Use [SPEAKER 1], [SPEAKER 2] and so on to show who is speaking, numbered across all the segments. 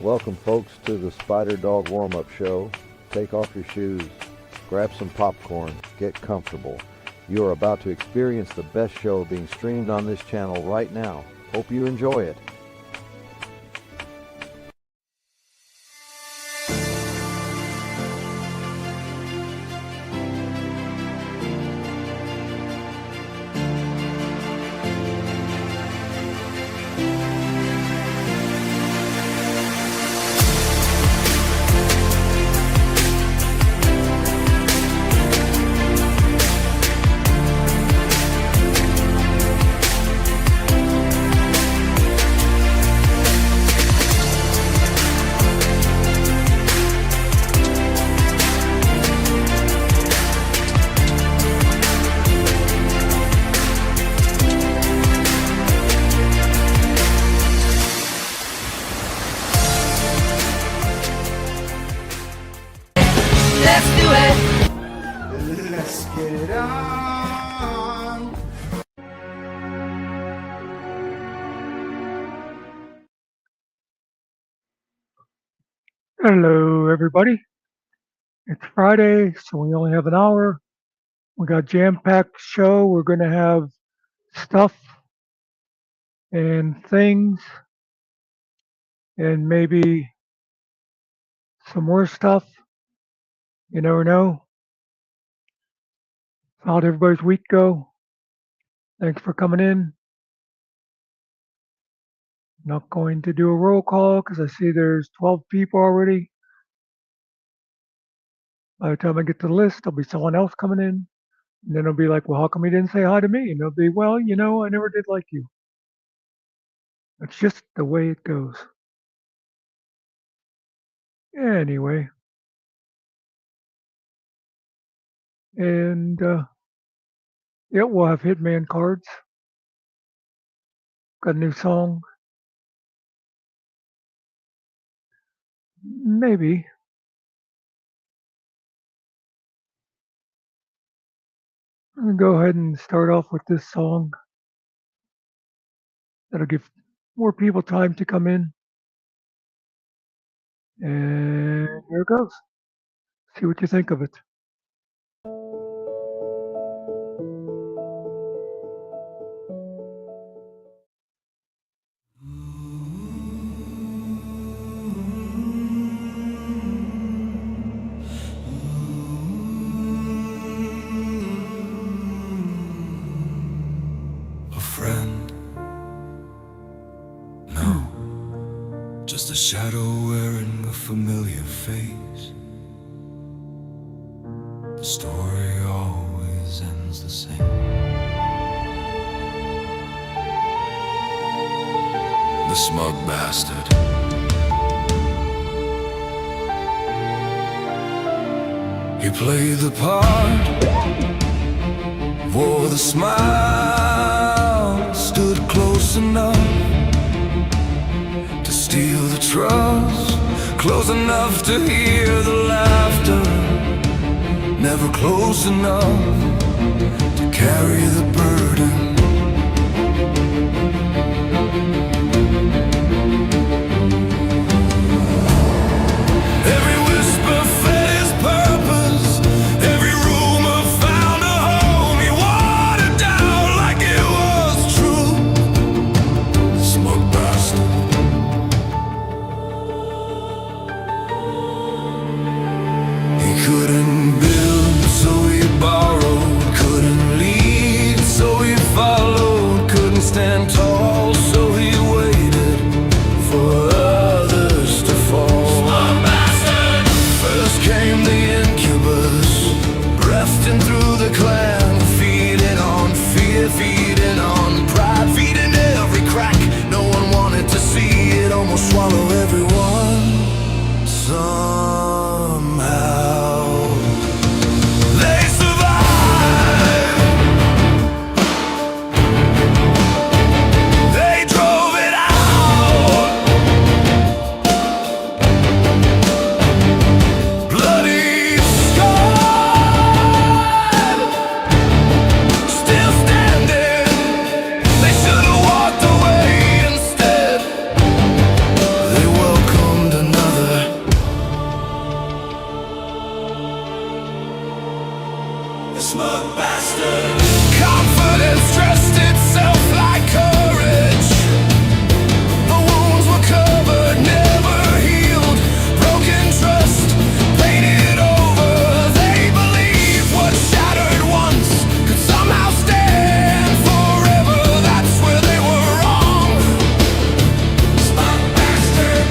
[SPEAKER 1] Welcome folks to the Spider Dog Warm-Up Show. Take off your shoes, grab some popcorn, get comfortable. You are about to experience the best show being streamed on this channel right now. Hope you enjoy it.
[SPEAKER 2] Let's get it on.
[SPEAKER 3] Hello, everybody. It's Friday, so we only have an hour. We got a jam-packed show. We're going to have stuff and things and maybe some more stuff. You never know. How'd everybody's week go? Thanks for coming in. Not going to do a roll call because I see there's 12 people already. By the time I get to the list, there'll be someone else coming in. And then it'll be like, well, how come you didn't say hi to me? And it'll be, well, you know, I never did like you. It's just the way it goes. Anyway. And, yeah, we'll have Hitman cards. Got a new song. Maybe. I'm going to go ahead and start off with this song. That'll give more people time to come in. And here it goes. See what you think of it.
[SPEAKER 4] A friend? No, just a shadow wearing a familiar face. The story always ends the same. The smug bastard. He played the part, wore the smile, stood close enough to steal the trust, close enough to hear the laughter, never close enough to carry the burden. Every whisper fed his purpose, every rumor found a home. He watered down like it was true. Smug bastard. He couldn't build, so he borrowed. Couldn't lead, so he followed. Confidence dressed itself like courage. The wounds were covered, never healed. Broken trust, painted over. They believed what shattered once could somehow stand forever. That's where they were wrong. Smug bastard.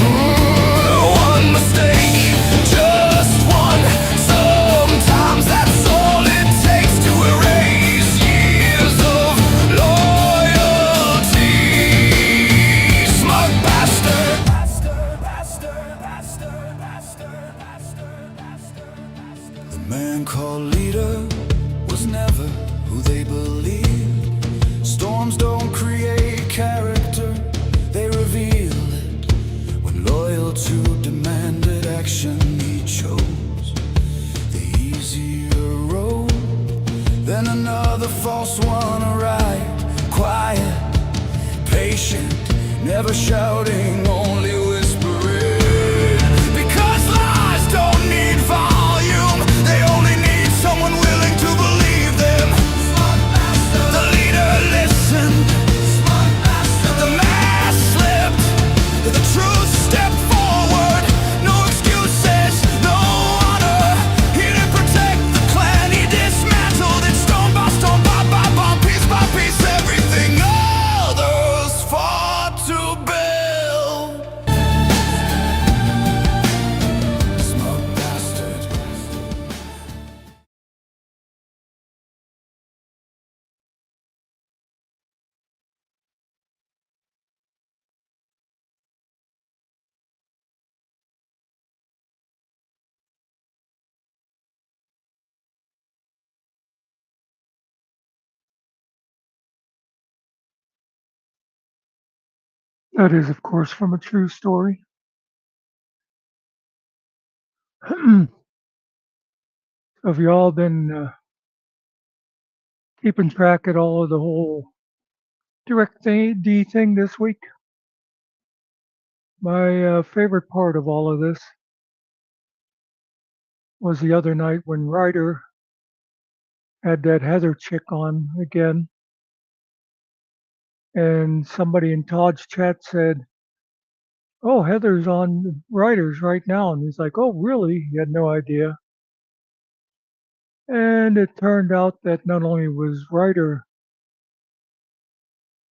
[SPEAKER 4] One mistake, just one. Sometimes that's all it takes to erase years of loyalty. Smug bastard. The man called leader was never who they believed. Storms don't create character, they reveal it. When loyal to demanded action, he chose the easier road. Then another false one arrived, quiet, patient, never shouting, only whispering. Because lies don't need volume, they only need someone willing to believe them. The leader listened, the mask slipped, the truth stepped forward. No excuses, no honor. He didn't protect the clan, he dismantled it stone by stone, piece by piece. Everything others fought to build. Smug bastard.
[SPEAKER 3] That is, of course, from a true story. Have you all been keeping track at all of the whole direct D thing this week? My favorite part of all of this was the other night when Ryder had that Heather chick on again, and somebody in Todd's chat said, "Oh, Heather's on Ryder's right now," and he's like, "Oh, really?" He had no idea. And it turned out that not only was Ryder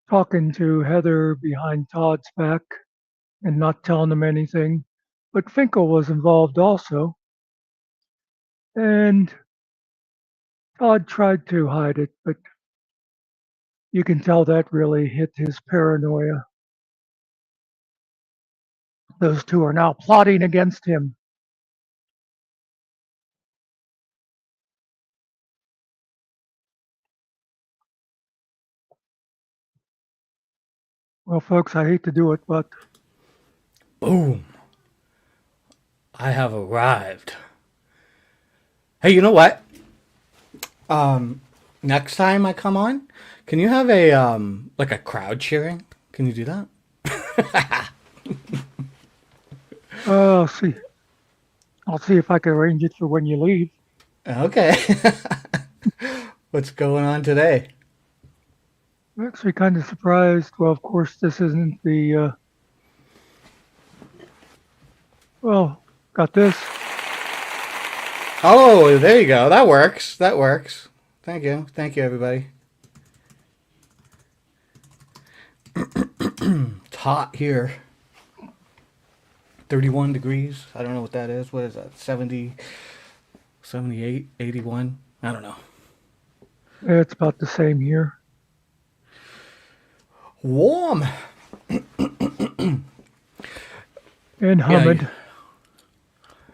[SPEAKER 3] talking to Heather behind Todd's back and not telling him anything, but Finkel was involved also. And Todd tried to hide it, but you can tell that really hit his paranoia. Those two are now plotting against him. Well, folks, I hate to do it, but
[SPEAKER 5] Boom. I have arrived. Hey, you know what? Next time I come on, can you have a like a crowd cheering? Can you do that?
[SPEAKER 3] I'll see. I'll see if I can arrange it for when you leave.
[SPEAKER 5] Okay. What's going on today?
[SPEAKER 3] I'm actually kind of surprised. Well, of course, this isn't the. Well, got this.
[SPEAKER 5] Oh, there you go. That works. That works. Thank you. Thank you, everybody. It's hot here. 31 degrees. I don't know what that is. What is that? 70, 78, 81? I don't know.
[SPEAKER 3] It's about the same here.
[SPEAKER 5] Warm.
[SPEAKER 3] And humid.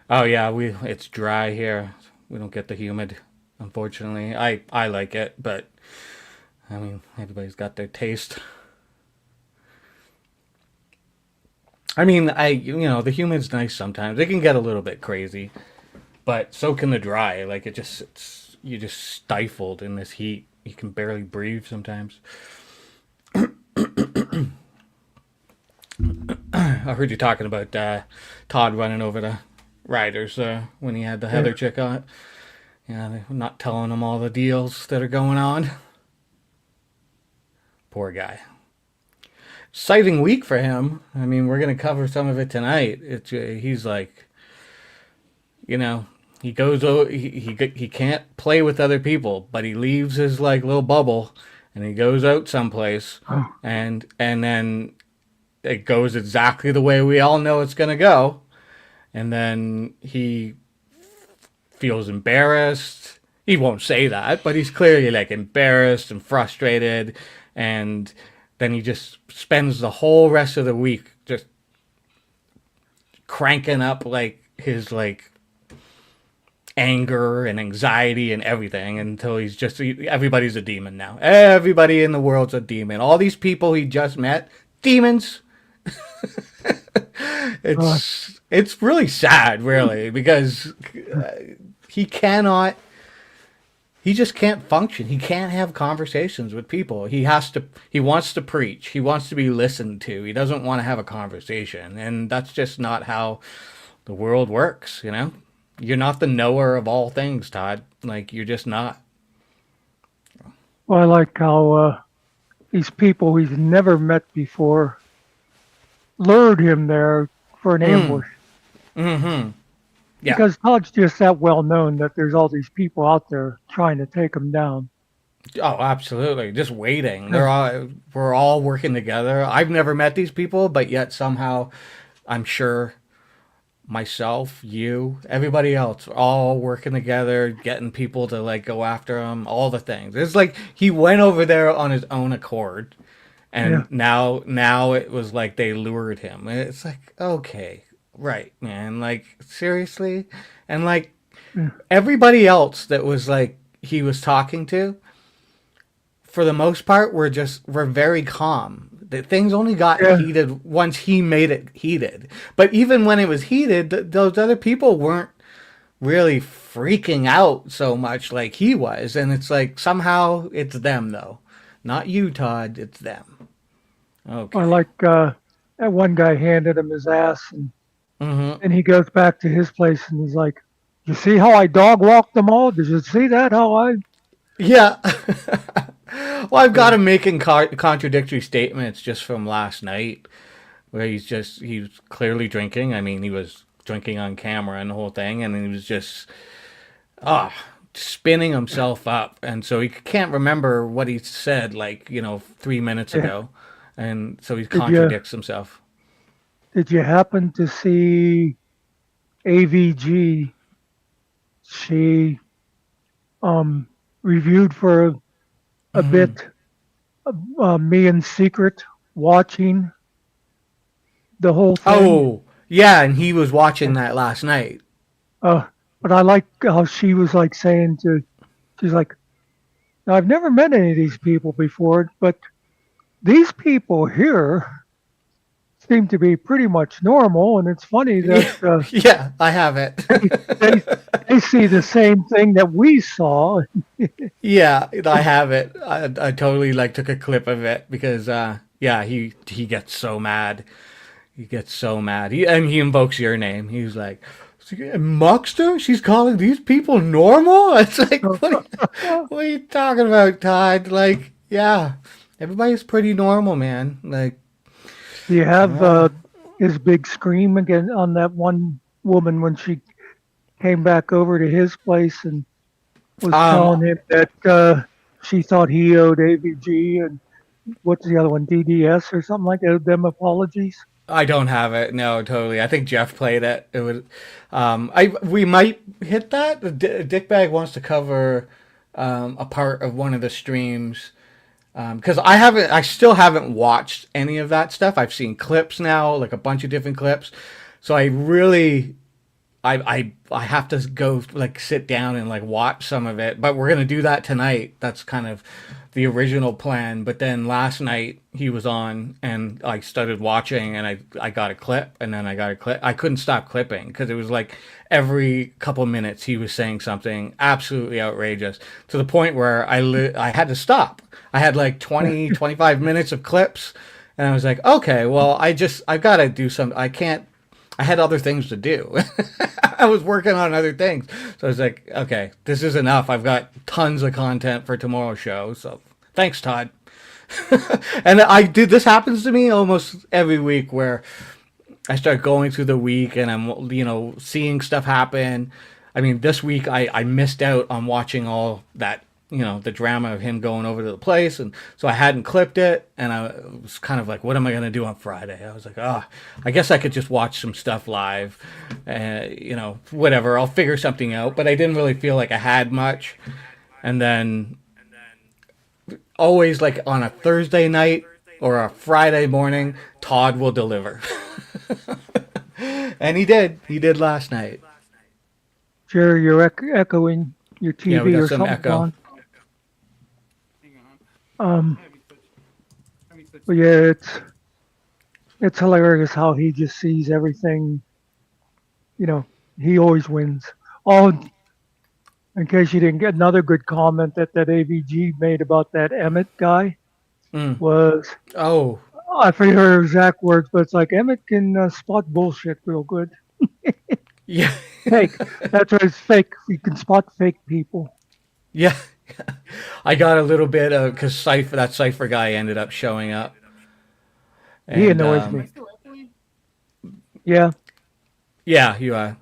[SPEAKER 5] Oh yeah, it's dry here. We don't get the humid, unfortunately. I like it, but I mean, everybody's got their taste. I mean, the humid's nice sometimes. It can get a little bit crazy, but so can the dry. Like you're just stifled in this heat. You can barely breathe sometimes. I heard you talking about Todd running over the riders when he had the Heather chick on it. they're not telling him all the deals that are going on. Poor guy. Exciting week for him. I mean, we're going to cover some of it tonight. He's like, he goes, he can't play with other people, but he leaves his like little bubble and he goes out someplace and then it goes exactly the way we all know it's going to go. And then he feels embarrassed. He won't say that, but he's clearly like embarrassed and frustrated. And then he just spends the whole rest of the week just cranking up like his like anger and anxiety and everything until everybody's a demon now. Everybody in the world's a demon. All these people he just met, demons. It's really sad, really, because he just can't function. He can't have conversations with people. He wants to preach. He wants to be listened to. He doesn't want to have a conversation. And that's just not how the world works, You're not the knower of all things, Todd. Like, you're just not.
[SPEAKER 3] Well, I like how these people he's never met before lured him there for an ambush.
[SPEAKER 5] Mm-hmm. Yeah.
[SPEAKER 3] Because Todd's just that well known that there's all these people out there trying to take him down.
[SPEAKER 5] Oh, absolutely. Just waiting. We're all working together. I've never met these people, but yet somehow I'm sure myself, you, everybody else, all working together, getting people to like go after him, all the things. It's like he went over there on his own accord, and now it was like they lured him. And it's like, okay, right, man, like seriously, and like everybody else that was like he was talking to, for the most part, were very calm. Things only got heated once he made it heated. But even when it was heated, those other people weren't really freaking out so much like he was. And it's like, somehow it's them, though. Not you, Todd. It's them. Okay.
[SPEAKER 3] I like that one guy handed him his ass, and he goes back to his place, and he's like, you see how I dog walked them all? Did you see that?
[SPEAKER 5] Yeah. Well, I've got him making contradictory statements just from last night, where he was clearly drinking. I mean, he was drinking on camera and the whole thing, and he was just spinning himself up, and so he can't remember what he said 3 minutes ago, and so he contradicts himself.
[SPEAKER 3] Did you happen to see AVG? She reviewed for a bit me in secret watching the whole thing.
[SPEAKER 5] Oh, yeah, and he was watching that last night.
[SPEAKER 3] But I like how she was like saying she's like, now I've never met any of these people before, but these people here seem to be pretty much normal, and it's funny that
[SPEAKER 5] yeah, I have it.
[SPEAKER 3] they see the same thing that we saw.
[SPEAKER 5] Yeah, I have it. I totally took a clip of it because he gets so mad. He gets so mad. He invokes your name. He's like, Muckster? She's calling these people normal? It's like, what are you talking about, Todd? Like, yeah, everybody's pretty normal, man. Like,
[SPEAKER 3] do you have his big scream again on that one woman when she came back over to his place and was telling him that she thought he owed AVG and what's the other one, DDS or something like that, them apologies?
[SPEAKER 5] I don't have it. No, totally. I think Jeff played it. It was, we might hit that. Dickbag wants to cover a part of one of the streams. Because I still haven't watched any of that stuff. I've seen clips now, like a bunch of different clips. So I really, I have to go sit down and watch some of it. But we're gonna do that tonight. That's kind of the original plan. But then last night he was on, and I started watching, and I got a clip, and then I got a clip. I couldn't stop clipping because it was every couple minutes he was saying something absolutely outrageous to the point where I had to stop. I had 20, 25 minutes of clips, and I was like, okay, well, I've got to do something. I can't I had other things to do. I was working on other things. So I was like, okay, this is enough. I've got tons of content for tomorrow's show. So thanks, Todd. And this happens to me almost every week where I start going through the week and I'm, seeing stuff happen. I mean, this week I missed out on watching all that, the drama of him going over to the place. And so I hadn't clipped it. And I was kind of like, what am I going to do on Friday? I was like, I guess I could just watch some stuff live. Whatever. I'll figure something out. But I didn't really feel like I had much. And then always like on a Thursday night or a Friday morning, Todd will deliver. And he did. He did last night.
[SPEAKER 3] Jerry, you're echoing your TV
[SPEAKER 5] Yeah, we got
[SPEAKER 3] or
[SPEAKER 5] some
[SPEAKER 3] something
[SPEAKER 5] echo.
[SPEAKER 3] on. But yeah, it's hilarious how he just sees everything. He always wins. Oh, in case you didn't get another good comment that AVG made about that Emmett guy was,
[SPEAKER 5] Oh,
[SPEAKER 3] I forget her exact words, but it's like Emmett can spot bullshit real good.
[SPEAKER 5] yeah.
[SPEAKER 3] Fake. That's right. It's fake. You can spot fake people.
[SPEAKER 5] Yeah. I got a little bit of, because that Cypher guy ended up showing up.
[SPEAKER 3] He annoys me. Yeah.
[SPEAKER 5] Yeah, you are.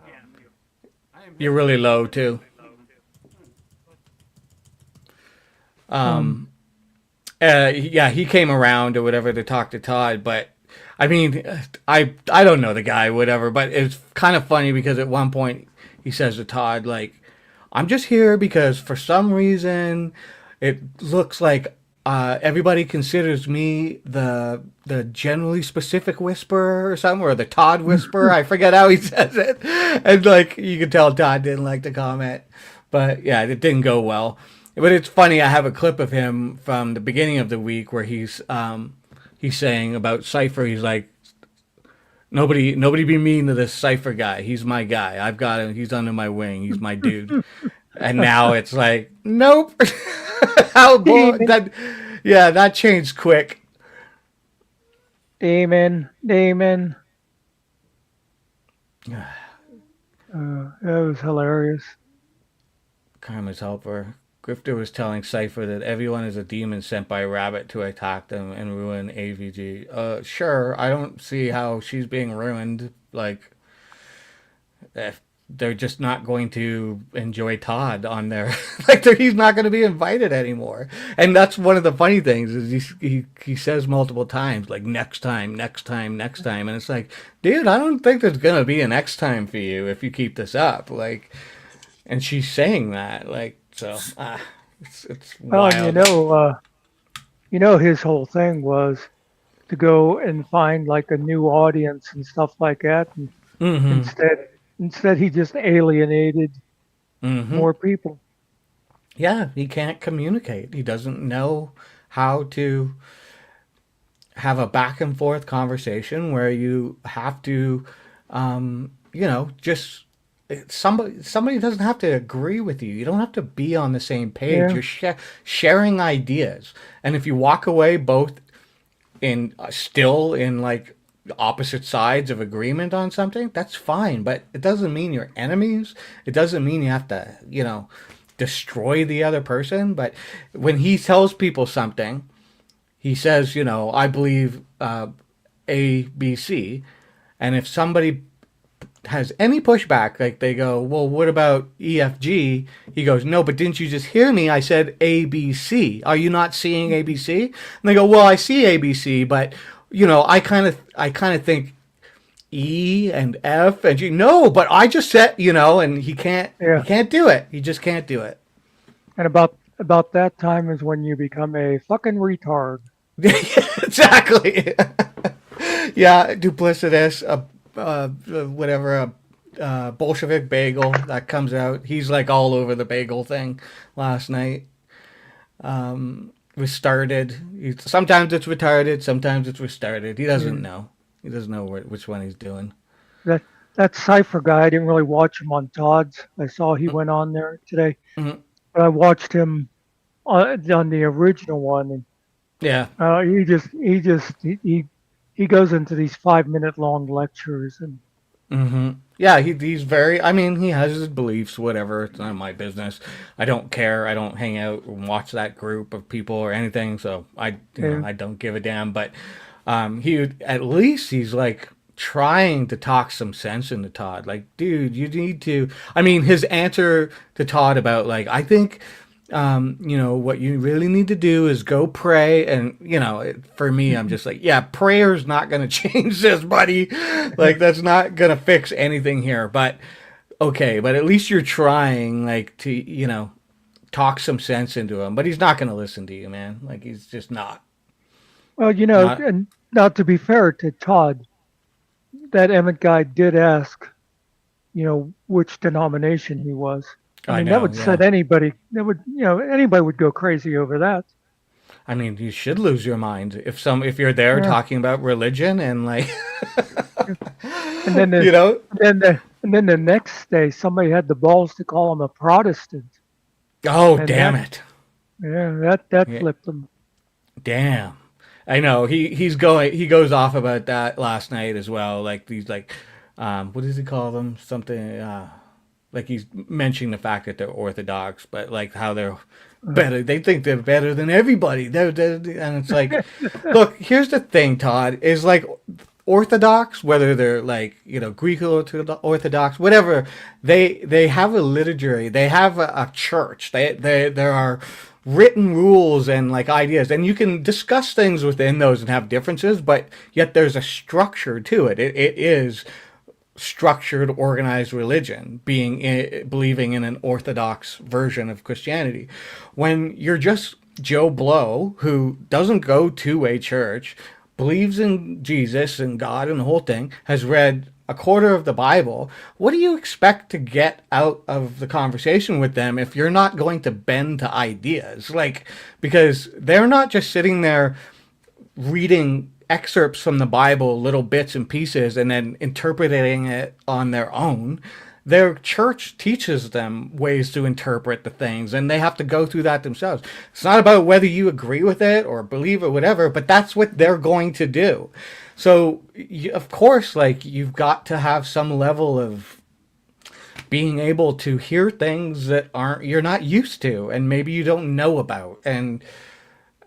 [SPEAKER 5] You're really low too. He came around or whatever to talk to Todd, but I mean, I don't know the guy, whatever, but it's kind of funny because at one point he says to Todd, like, I'm just here because for some reason it looks like everybody considers me the generally specific whisperer or something, or the Todd whisperer. I forget how he says it. And like, you can tell Todd didn't like the comment, but yeah, it didn't go well. But it's funny. I have a clip of him from the beginning of the week where he's saying about Cypher. He's like, nobody be mean to this Cypher guy. He's my guy. I've got him. He's under my wing. He's my dude. And now it's like, nope. That changed quick.
[SPEAKER 3] Amen. That was hilarious.
[SPEAKER 5] Karma's helper. Grifter was telling Cypher that everyone is a demon sent by Rabbit to attack them and ruin AVG. Sure, I don't see how she's being ruined. Like, if they're just not going to enjoy Todd on there. Like, he's not going to be invited anymore. And that's one of the funny things is he says multiple times, like, next time. And it's like, dude, I don't think there's going to be a next time for you if you keep this up. Like, and she's saying that, like, so, it's wild.
[SPEAKER 3] Well, his whole thing was to go and find like a new audience and stuff like that. And instead he just alienated more people.
[SPEAKER 5] Yeah, he can't communicate. He doesn't know how to have a back and forth conversation where you have to, just somebody doesn't have to agree with you. You don't have to be on the same page.
[SPEAKER 3] Yeah.
[SPEAKER 5] You're sharing ideas, and if you walk away both still in like opposite sides of agreement on something, that's fine. But it doesn't mean you're enemies. It doesn't mean you have to, destroy the other person. But when he tells people something, he says, I believe A, B, C, and if somebody has any pushback, like they go, well, what about EFG? He goes, no, but didn't you just hear me? I said ABC. Are you not seeing ABC? And they go, well, I see ABC, but I kind of think E and F and G. No, but I just said, and he can't do it. He just can't do it.
[SPEAKER 3] And about that time is when you become a fucking retard.
[SPEAKER 5] Exactly. Yeah, duplicitous. Whatever, Bolshevik bagel that comes out. He's like all over the bagel thing last night. Restarted. Sometimes it's retarded, sometimes it's restarted. He doesn't know. He doesn't know which one he's doing.
[SPEAKER 3] That Cypher guy, I didn't really watch him on Todd's. I saw he went on there today.
[SPEAKER 5] Mm-hmm.
[SPEAKER 3] But I watched him on the original one. And,
[SPEAKER 5] yeah.
[SPEAKER 3] He goes into these 5-minute long lectures and
[SPEAKER 5] Yeah, he's very. I mean, he has his beliefs. Whatever, it's not my business. I don't care. I don't hang out and watch that group of people or anything. So
[SPEAKER 3] Yeah.
[SPEAKER 5] I don't give a damn. But at least he's like trying to talk some sense into Todd. Like, dude, you need to. I mean, his answer to Todd about like, I think what you really need to do is go pray. And, for me, I'm just like, yeah, prayer's not going to change this, buddy. Like, that's not going to fix anything here. But, okay, but at least you're trying, like, to, talk some sense into him. But he's not going to listen to you, man. Like, he's just not.
[SPEAKER 3] Well,
[SPEAKER 5] Not,
[SPEAKER 3] and now to be fair to Todd, that Emmett guy did ask, which denomination he was. I
[SPEAKER 5] I
[SPEAKER 3] mean, that
[SPEAKER 5] know,
[SPEAKER 3] would
[SPEAKER 5] yeah.
[SPEAKER 3] set anybody. That would, anybody would go crazy over that.
[SPEAKER 5] I mean, you should lose your mind if you're there
[SPEAKER 3] Yeah.
[SPEAKER 5] talking about religion and, like,
[SPEAKER 3] And then
[SPEAKER 5] you know?
[SPEAKER 3] and then the next day, somebody had the balls to call him a Protestant,
[SPEAKER 5] Oh,
[SPEAKER 3] and
[SPEAKER 5] damn it.
[SPEAKER 3] that
[SPEAKER 5] Yeah.
[SPEAKER 3] flipped him.
[SPEAKER 5] Damn. I know he goes off about that last night as well. Like these what does he call them? Something like he's mentioning the fact that they're Orthodox, but like how they're better. They think they're better than everybody. And it's like, look, here's the thing, Todd, is like Orthodox, whether they're like, Greek Orthodox, whatever, they have a liturgy, they have a church, there are written rules and like ideas, and you can discuss things within those and have differences, but yet there's a structure to it. It is structured, organized religion, believing in an orthodox version of Christianity. When you're just Joe Blow who doesn't go to a church, believes in Jesus and God and the whole thing, has read a quarter of the Bible, what do you expect to get out of the conversation with them if you're not going to bend to ideas? Like, because they're not just sitting there reading excerpts from the Bible, little bits and pieces, and then interpreting it on their own. Their church teaches them ways to interpret the things, and they have to go through that themselves. It's not about whether you agree with it or believe it, whatever, but that's what they're going to do. So, of course, like, you've got to have some level of being able to hear things that you're not used to, and maybe you don't know about, and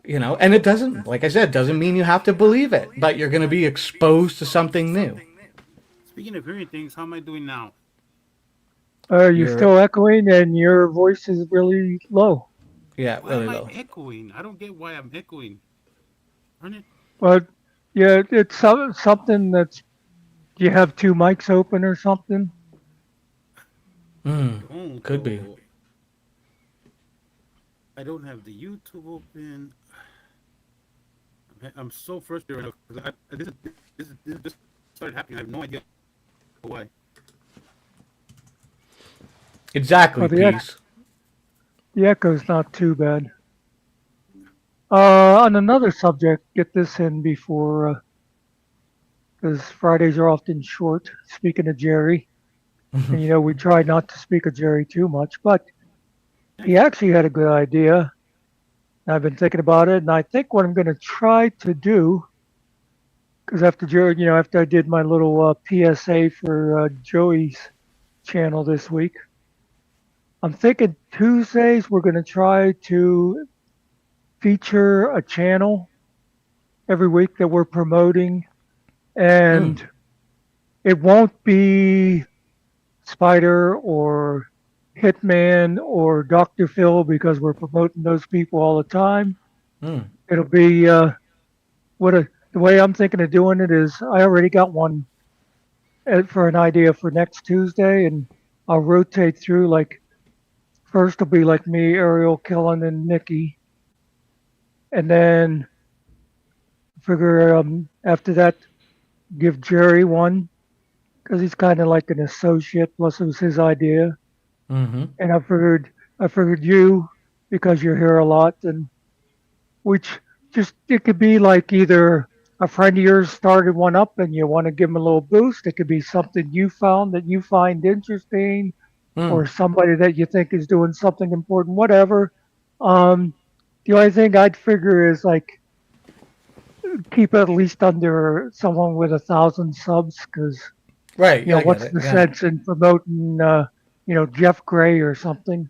[SPEAKER 5] and it doesn't, like I said, doesn't mean you have to believe it, but you're going to be exposed to something new.
[SPEAKER 2] Speaking of hearing things, how am I doing now?
[SPEAKER 3] You're
[SPEAKER 5] You're,
[SPEAKER 3] still echoing, and your voice is really low.
[SPEAKER 5] yeah,
[SPEAKER 2] Why
[SPEAKER 5] really
[SPEAKER 2] am I
[SPEAKER 5] low.
[SPEAKER 2] echoing? I don't get why I'm echoing. Turn it.
[SPEAKER 3] But yeah, it's something that's. Do you have two mics open or something?
[SPEAKER 2] Oh,
[SPEAKER 5] Could be.
[SPEAKER 2] I don't have the YouTube open. I'm so frustrated right now because this started happening. I have no idea why.
[SPEAKER 5] Exactly,
[SPEAKER 3] Oh,
[SPEAKER 5] peace.
[SPEAKER 3] the echo's not too bad. On another subject, get this in before, because Fridays are often short. Speaking of Jerry, and we try not to speak of Jerry too much, but he actually had a good idea. I've been thinking about it, and I think what I'm going to try to do, because after Jerry, after I did my little PSA for Joey's channel this week, I'm thinking Tuesdays we're going to try to feature a channel every week that we're promoting, and it won't be Spider or Hitman or Dr. Phil because we're promoting those people all the time. It'll be the way I'm thinking of doing it is I already got one for an idea for next Tuesday, and I'll rotate through. Like first will be like me, Ariel, Killen, and Nikki, and then figure after that give Jerry one because he's kind of like an associate. Plus it was his idea. And I figured you because you're here a lot, and which just it could be like either a friend of yours started one up and you want to give them a little boost. It could be something you found that you find interesting, or somebody that you think is doing something important. Whatever. The only thing I'd figure is like keep it at least under someone with 1,000 subs, because
[SPEAKER 5] Right.
[SPEAKER 3] You know,
[SPEAKER 5] I get
[SPEAKER 3] what's
[SPEAKER 5] it.
[SPEAKER 3] the
[SPEAKER 5] Yeah.
[SPEAKER 3] sense in promoting, Jeff Gray or something?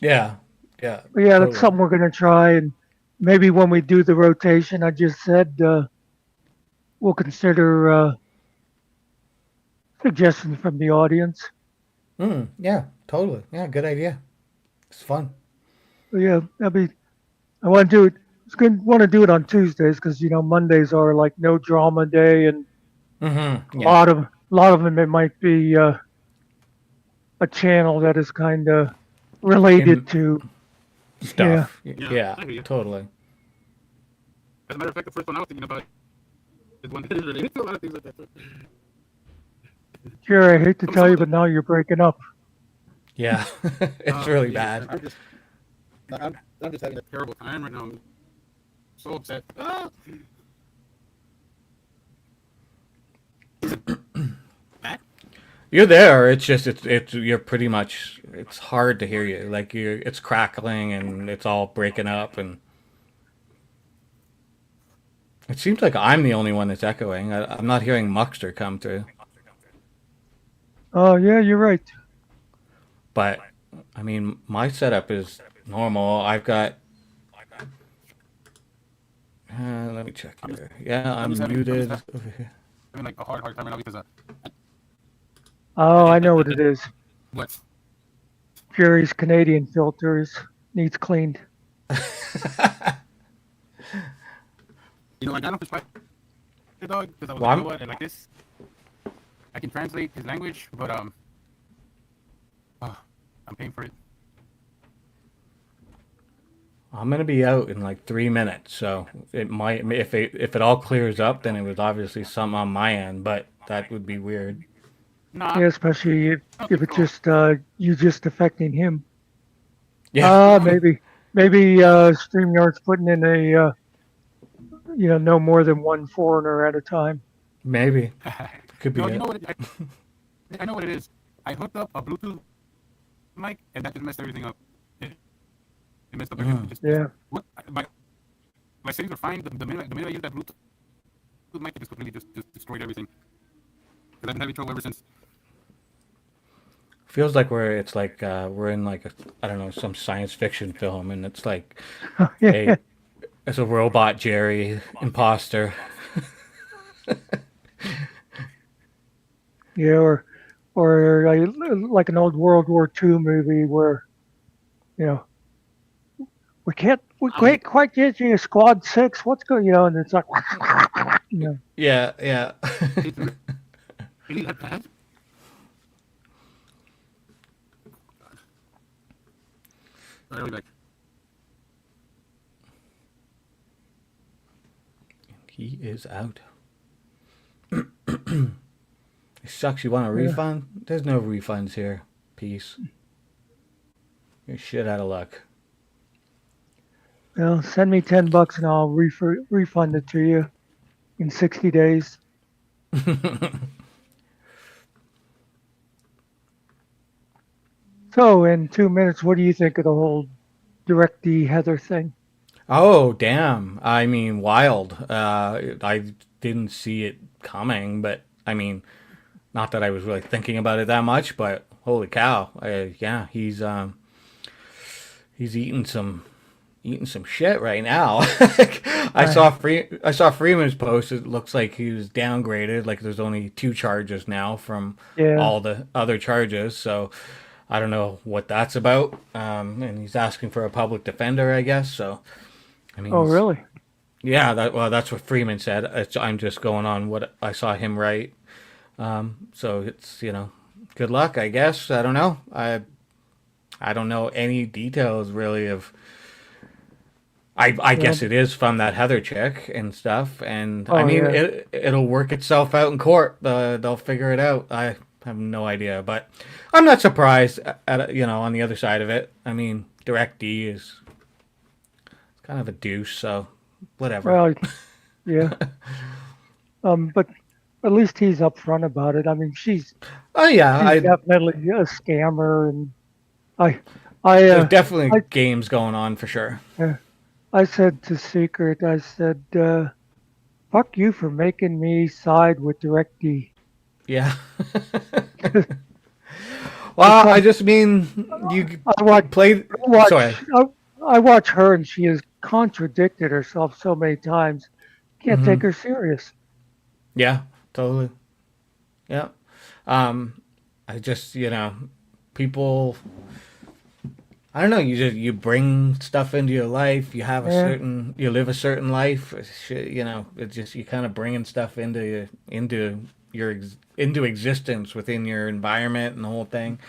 [SPEAKER 5] Yeah. Yeah.
[SPEAKER 3] But yeah, that's
[SPEAKER 5] Totally.
[SPEAKER 3] something we're going to try. And maybe when we do the rotation, I just said we'll consider suggestions from the audience.
[SPEAKER 5] Yeah. Totally. Yeah. Good idea. It's fun.
[SPEAKER 3] But yeah, that'd be. I want to do it. It's good. Want to do it on Tuesdays because Mondays are like no drama day, and a
[SPEAKER 5] Yeah.
[SPEAKER 3] lot of a lot of them it might be a channel that is kind of related
[SPEAKER 5] In
[SPEAKER 3] to. Yeah,
[SPEAKER 5] stuff.
[SPEAKER 2] Yeah,
[SPEAKER 5] Yeah.
[SPEAKER 2] I hear you.
[SPEAKER 5] Totally.
[SPEAKER 2] As a matter of fact, the first one I was thinking about is one that is related to a lot of things like that.
[SPEAKER 3] Jerry, I hate to
[SPEAKER 2] Some
[SPEAKER 3] tell you,
[SPEAKER 2] of
[SPEAKER 3] but
[SPEAKER 2] them.
[SPEAKER 3] now you're breaking up.
[SPEAKER 5] Yeah. It's
[SPEAKER 2] Oh,
[SPEAKER 5] really
[SPEAKER 2] geez,
[SPEAKER 5] bad.
[SPEAKER 2] I'm just having a terrible time right now. I'm so upset. Ah! Back?
[SPEAKER 5] You're there. It's just it's you're pretty much. It's hard to hear you. Like it's crackling and it's all breaking up, and it seems like I'm the only one that's echoing. I'm not hearing Muckster come through.
[SPEAKER 3] Oh yeah, you're right.
[SPEAKER 5] But I mean, my setup is normal. I've got. Let me check
[SPEAKER 2] I'm just,
[SPEAKER 5] here. Yeah,
[SPEAKER 2] I'm
[SPEAKER 5] I'm
[SPEAKER 2] just having, I'm just
[SPEAKER 5] muted
[SPEAKER 2] having
[SPEAKER 5] over here.
[SPEAKER 2] like a hard time right now because
[SPEAKER 3] Oh, I know what it is.
[SPEAKER 2] what?
[SPEAKER 3] Jerry's Canadian filters needs cleaned.
[SPEAKER 2] I got him for dog because I was
[SPEAKER 5] Well,
[SPEAKER 2] like, you know what? And like this, I can translate his language, but I'm paying for it.
[SPEAKER 5] I'm gonna be out in like 3 minutes, so it might if it all clears up, then it was obviously something on my end, but that would be weird.
[SPEAKER 2] Nah,
[SPEAKER 3] Yeah, especially if it's just you just affecting him.
[SPEAKER 5] Yeah,
[SPEAKER 3] Maybe StreamYard's putting in a no more than one foreigner at a time.
[SPEAKER 5] maybe could be
[SPEAKER 2] no, you
[SPEAKER 5] it.
[SPEAKER 2] know what? I know what it is. I hooked up a Bluetooth mic, and that just messed everything up. It messed up everything. It just,
[SPEAKER 3] Yeah.
[SPEAKER 2] what my settings are fine. The minute I used that Bluetooth mic, it just completely just destroyed everything. Because I've been having trouble ever since.
[SPEAKER 5] Feels like we're in like I don't know, some science fiction film, and it's like
[SPEAKER 3] Yeah.
[SPEAKER 5] a it's a robot Jerry imposter.
[SPEAKER 3] Yeah, or like an old World War II movie where you know we can't quite get you a Squad 6. What's going and it's like
[SPEAKER 5] Yeah, yeah.
[SPEAKER 2] It's really that bad. Sorry, I'll be back.
[SPEAKER 5] He is out. It sucks. You want a refund? There's no refunds here. Peace. You're shit out of luck.
[SPEAKER 3] Well, send me $10 and I'll refund it to you in 60 days. So, in 2 minutes, what do you think of the whole DirectD Heather thing?
[SPEAKER 5] Oh, damn. I mean, wild. I didn't see it coming, but I mean, not that I was really thinking about it that much, but holy cow. Yeah, he's eating some shit right now. I saw Freeman's post. It looks like he was downgraded. Like there's only 2 charges now from
[SPEAKER 3] Yeah.
[SPEAKER 5] all the other charges. So I don't know what that's about. And he's asking for a public defender, I guess. So I mean,
[SPEAKER 3] Oh, really?
[SPEAKER 5] yeah. That's what Freeman said. I'm just going on what I saw him write. So it's good luck, I guess. I don't know. I don't know any details really of. I guess it is from that Heather chick and stuff, and I
[SPEAKER 3] Oh,
[SPEAKER 5] mean
[SPEAKER 3] yeah.
[SPEAKER 5] it'll work itself out in court. They'll figure it out. I have no idea, but I'm not surprised. On the other side of it, I mean, DirectD is kind of a douche, so whatever.
[SPEAKER 3] Well, yeah. But at least he's upfront about it. I mean, she's
[SPEAKER 5] Oh yeah,
[SPEAKER 3] definitely a scammer, and I
[SPEAKER 5] there's definitely
[SPEAKER 3] I-
[SPEAKER 5] games going on for sure.
[SPEAKER 3] I said to Secret, I said, "Fuck you for making me side with DirectD."
[SPEAKER 5] Yeah. Well, I
[SPEAKER 3] Because
[SPEAKER 5] just mean you
[SPEAKER 3] I watch,
[SPEAKER 5] play.
[SPEAKER 3] I watch,
[SPEAKER 5] Sorry.
[SPEAKER 3] I, I watch her, and she has contradicted herself so many times. Can't
[SPEAKER 5] Hmm.
[SPEAKER 3] take her serious.
[SPEAKER 5] Yeah, totally. Yeah. Um, I just, people. I don't know. You bring stuff into your life.
[SPEAKER 3] Yeah,
[SPEAKER 5] You live a certain life. It's just you kind of bringing stuff into existence within your environment and the whole thing.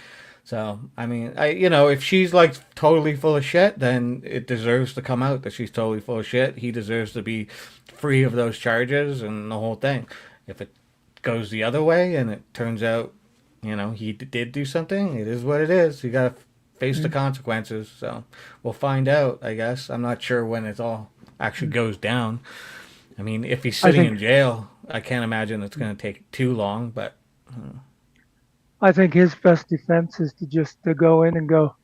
[SPEAKER 5] So I mean, if she's like totally full of shit, then it deserves to come out that she's totally full of shit. He deserves to be free of those charges and the whole thing. If it goes the other way and it turns out, he did do something, it is what it is. You gotta face the
[SPEAKER 3] mm,
[SPEAKER 5] consequences. So we'll find out. I guess I'm not sure when it all actually
[SPEAKER 3] mm.
[SPEAKER 5] goes down. I mean, if he's
[SPEAKER 3] I
[SPEAKER 5] sitting
[SPEAKER 3] think
[SPEAKER 5] in jail, I can't imagine it's going to take too long. But
[SPEAKER 3] I think his best defense is to just to go in and go,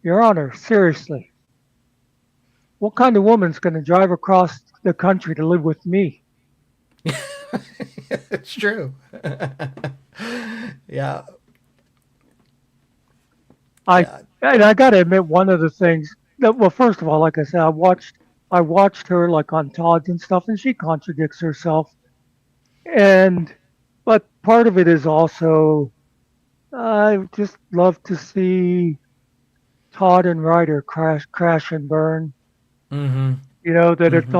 [SPEAKER 3] Your Honor, seriously, what kind of woman's going to drive across the country to live with me?
[SPEAKER 5] it's true. Yeah,
[SPEAKER 3] I
[SPEAKER 5] yeah.
[SPEAKER 3] and I got to admit one of the things that well, first of all, like I said, I watched her like on Todd's and stuff, and she contradicts herself. And but part of it is also I just love to see Todd and Ryder crash and burn.
[SPEAKER 5] Mm-hmm.
[SPEAKER 3] That
[SPEAKER 5] Mm-hmm.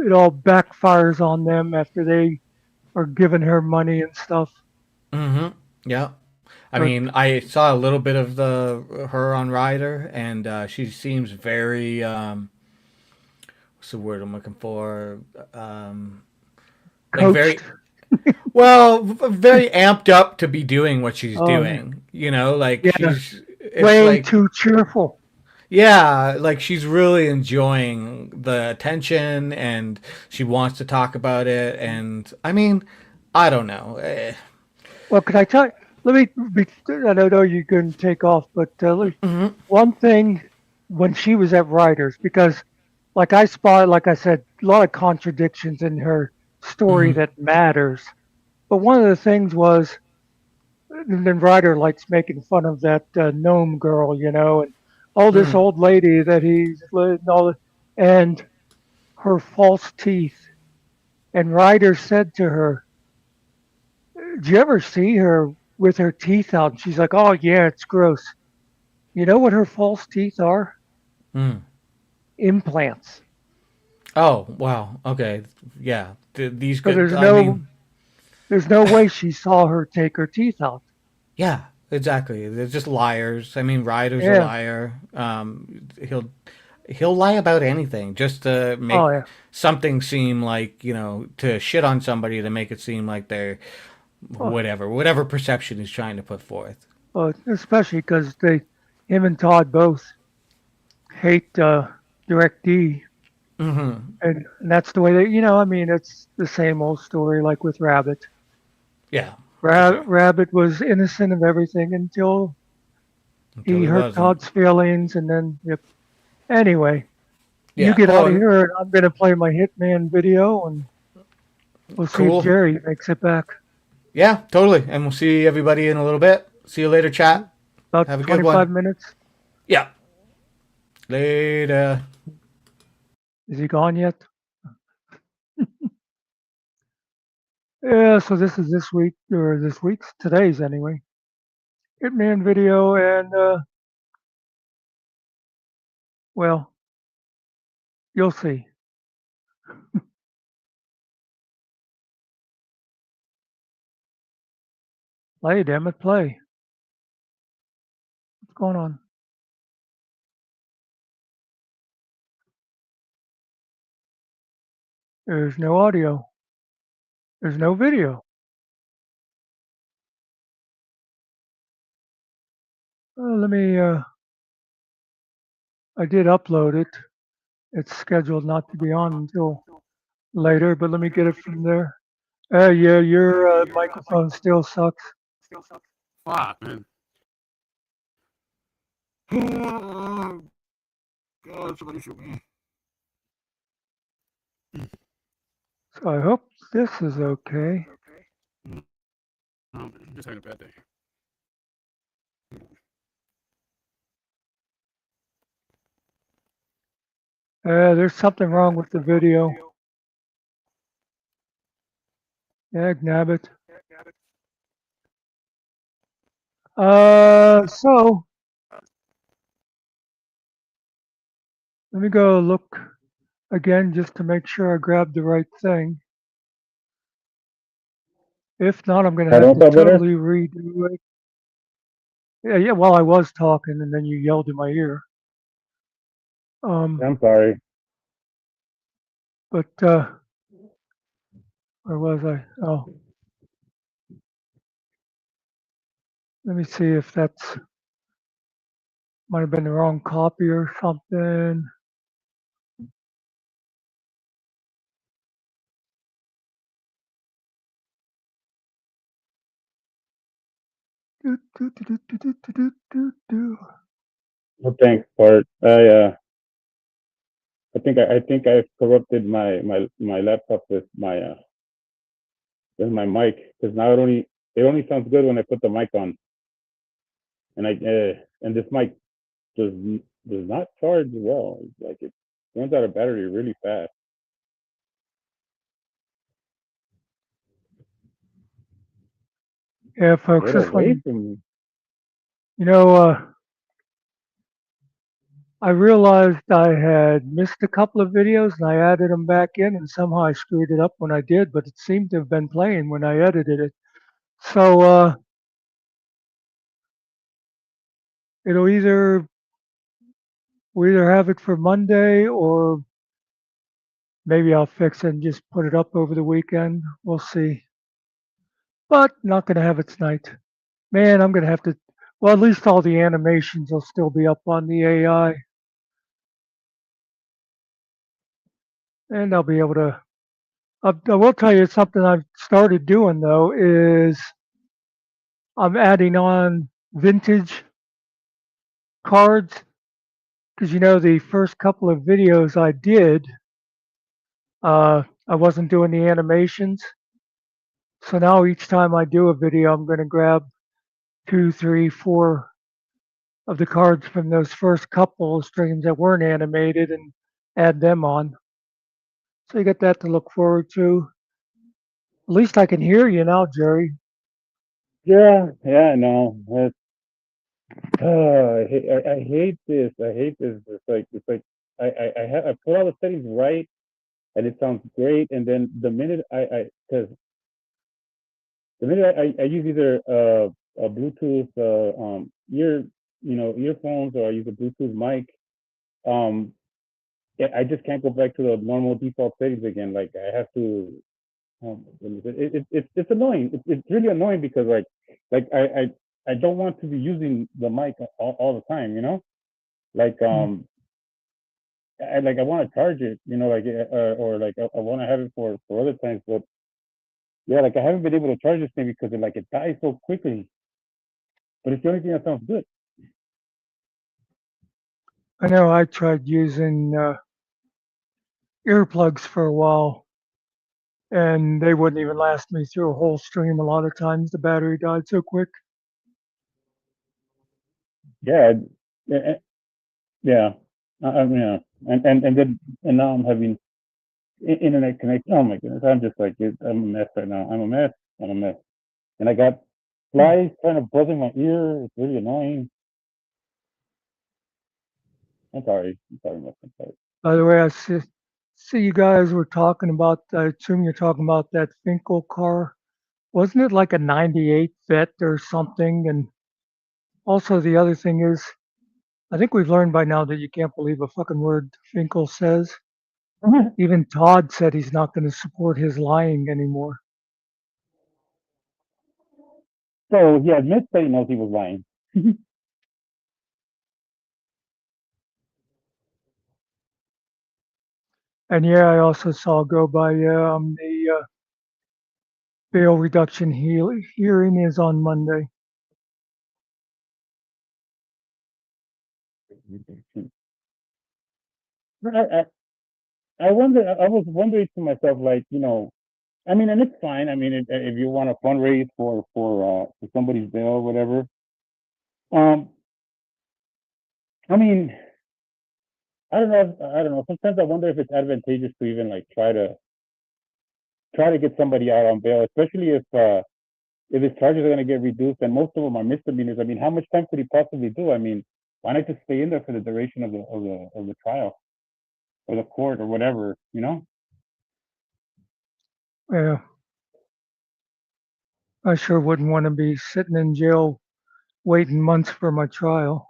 [SPEAKER 3] it all backfires on them after they are giving her money and stuff.
[SPEAKER 5] Mm-hmm. Yeah. I
[SPEAKER 3] But
[SPEAKER 5] mean, I saw a little bit of the her on Ryder, and she seems very what's the word I'm looking for? Um, like
[SPEAKER 3] coached.
[SPEAKER 5] very amped up to be doing what she's
[SPEAKER 3] Oh yeah,
[SPEAKER 5] doing. Like
[SPEAKER 3] yeah,
[SPEAKER 5] it's
[SPEAKER 3] way
[SPEAKER 5] like,
[SPEAKER 3] too cheerful.
[SPEAKER 5] yeah, like she's really enjoying the attention and she wants to talk about it. And I mean, I don't know.
[SPEAKER 3] Well, can I tell you? Let me. I don't know you can take off, but
[SPEAKER 5] Mhm.
[SPEAKER 3] one thing when she was at Writers, because like I said, a lot of contradictions in her story
[SPEAKER 5] Mhm.
[SPEAKER 3] that matters. But one of the things was, and then Ryder likes making fun of that gnome girl, and this
[SPEAKER 5] Mm.
[SPEAKER 3] old lady that he's and all, and her false teeth. And Ryder said to her, "Do you ever see her with her teeth out?" And she's like, "Oh yeah, it's gross." You know what her false teeth are?
[SPEAKER 5] Mm.
[SPEAKER 3] Implants.
[SPEAKER 5] Oh, wow. Okay. Yeah. These
[SPEAKER 3] So
[SPEAKER 5] good.
[SPEAKER 3] there's
[SPEAKER 5] I
[SPEAKER 3] no
[SPEAKER 5] mean,
[SPEAKER 3] there's no way she saw her take her teeth out.
[SPEAKER 5] yeah, exactly. They're just liars. I mean, Ryder's a
[SPEAKER 3] Yeah.
[SPEAKER 5] liar. He'll lie about anything just to
[SPEAKER 3] Oh
[SPEAKER 5] make
[SPEAKER 3] yeah.
[SPEAKER 5] something seem like, to shit on somebody to make it seem like they're
[SPEAKER 3] Oh,
[SPEAKER 5] whatever perception he's trying to put forth.
[SPEAKER 3] especially because him and Todd both hate DirectD,
[SPEAKER 5] Hmm.
[SPEAKER 3] and that's the way they. I mean, it's the same old story like with Rabbit.
[SPEAKER 5] Yeah, for sure.
[SPEAKER 3] Rabbit was innocent of everything until
[SPEAKER 5] Until
[SPEAKER 3] he
[SPEAKER 5] he
[SPEAKER 3] hurt
[SPEAKER 5] wasn't.
[SPEAKER 3] Todd's feelings, and then yep. Anyway, you
[SPEAKER 5] Yeah.
[SPEAKER 3] get out of
[SPEAKER 5] Oh,
[SPEAKER 3] here, and I'm gonna play my Hitman video, and we'll see if
[SPEAKER 5] cool.
[SPEAKER 3] Jerry makes it back.
[SPEAKER 5] Yeah, totally. And we'll see everybody in a little bit. See you later, chat.
[SPEAKER 3] About
[SPEAKER 5] Have a good
[SPEAKER 3] 25
[SPEAKER 5] one.
[SPEAKER 3] minutes.
[SPEAKER 5] Yeah. Later.
[SPEAKER 3] Is he gone yet? Yeah, so this is this week, or this week's, today's anyway. Hitman video, and, well, you'll see. Play, damn it, play. What's going on? There's no audio. There's no video. Let me, I did upload it. It's scheduled not to be on until later, but let me get it from there. Yeah, your microphone still sucks.
[SPEAKER 2] Fuck, man. Oh, God, somebody shoot me.
[SPEAKER 3] So I hope this is okay.
[SPEAKER 2] I'm just having a bad day.
[SPEAKER 3] There's something wrong with the video. Yeah, nabbit. So let me go look again just to make sure I grabbed the right thing. If not, I'm going to have to totally redo it. Yeah, well, I was talking and then you yelled in my ear.
[SPEAKER 6] I'm sorry.
[SPEAKER 3] But, where was I? Oh, let me see if that's, might have been the wrong copy or something. Do, do, do, do, do, do, do, do, do.
[SPEAKER 6] Well, thanks, Bart. I think I've corrupted my laptop with my mic, because now it only sounds good when I put the mic on, and and this mic does not charge well. Like, it runs out of battery really fast.
[SPEAKER 3] Yeah, folks,
[SPEAKER 6] Get
[SPEAKER 3] this
[SPEAKER 6] away
[SPEAKER 3] one,
[SPEAKER 6] from me.
[SPEAKER 3] you know, I realized I had missed a couple of videos and I added them back in and somehow I screwed it up when I did, but it seemed to have been playing when I edited it. So it'll either we either have it for Monday or maybe I'll fix it and just put it up over the weekend. We'll see. But not gonna have it tonight. Man, I'm gonna have to, well, at least all the animations will still be up on the AI. And I'll be able to, I will tell you something I've started doing though is I'm adding on vintage cards because the first couple of videos I did, I wasn't doing the animations. So now each time I do a video, I'm going to grab 2, 3, 4 of the cards from those first couple of streams that weren't animated and add them on. So you got that to look forward to. At least I can hear you now, Jerry.
[SPEAKER 6] Yeah, no. I hate this. I hate this. It's like I put all the settings right, and it sounds great. And then the minute because the minute I use either a Bluetooth earphones, or I use a Bluetooth mic, I just can't go back to the normal default settings again. Like, I have to. It's annoying. It's really annoying because like I don't want to be using the mic all the time. Like I want to charge it. Or like I want to have it for other times, but yeah, like I haven't been able to charge this thing because it dies so quickly. But it's the only thing that sounds good.
[SPEAKER 3] I know I tried using earplugs for a while and they wouldn't even last me through a whole stream. A lot of times the battery died so quick.
[SPEAKER 6] Yeah, yeah, yeah, and now I'm having internet connection. Oh my goodness, I'm just like I'm a mess right now. I'm a mess, and I got flies trying to buzz in my ear. It's really annoying. I'm sorry, Miss. I'm sorry.
[SPEAKER 3] By the way, I see you guys were talking about, I assume you're talking about that Finkel car. Wasn't it like a 98 vet or something? And also the other thing is, I think we've learned by now that you can't believe a fucking word Finkel says. Even Todd said he's not going to support his lying anymore.
[SPEAKER 6] So he admits that he knows he was lying.
[SPEAKER 3] And yeah, I also saw go by the bail reduction hearing is on Monday.
[SPEAKER 6] I wonder. I was wondering to myself, like, I mean, and it's fine. I mean, if you want to fundraise for somebody's bail or whatever, um, I mean, I don't know. I don't know. Sometimes I wonder if it's advantageous to even like try to get somebody out on bail, especially if his charges are going to get reduced, and most of them are misdemeanors. I mean, how much time could he possibly do? I mean, why not just stay in there for the duration of the trial or the court or whatever, you know?
[SPEAKER 3] Yeah, I sure wouldn't want to be sitting in jail waiting months for my trial.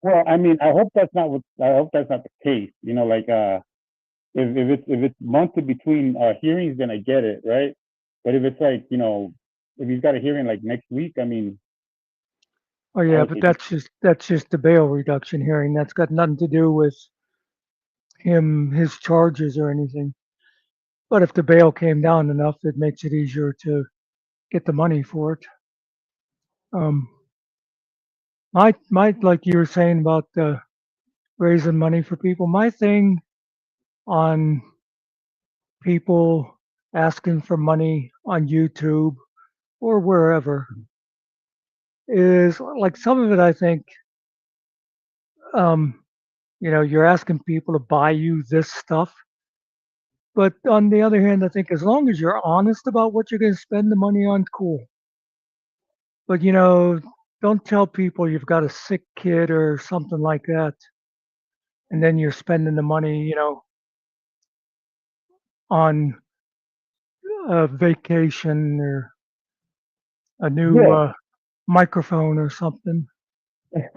[SPEAKER 6] Well, I mean, I hope that's not the case. You know, like if it's months in between hearings, then I get it, right? But if it's like, you know, if he's got a hearing like next week, I mean,
[SPEAKER 3] Oh
[SPEAKER 6] I
[SPEAKER 3] yeah,
[SPEAKER 6] would
[SPEAKER 3] but
[SPEAKER 6] say
[SPEAKER 3] that's just the bail reduction hearing. That's got nothing to do with his charges or anything. But if the bail came down enough, it makes it easier to get the money for it. Um, like you were saying about raising money for people. My thing on people asking for money on YouTube or wherever is like some of it. I think um, you're asking people to buy you this stuff. But on the other hand, I think as long as you're honest about what you're going to spend the money on, cool. But don't tell people you've got a sick kid or something like that, and then you're spending the money, on a vacation or a new
[SPEAKER 6] yeah.
[SPEAKER 3] microphone or something.
[SPEAKER 6] Yeah,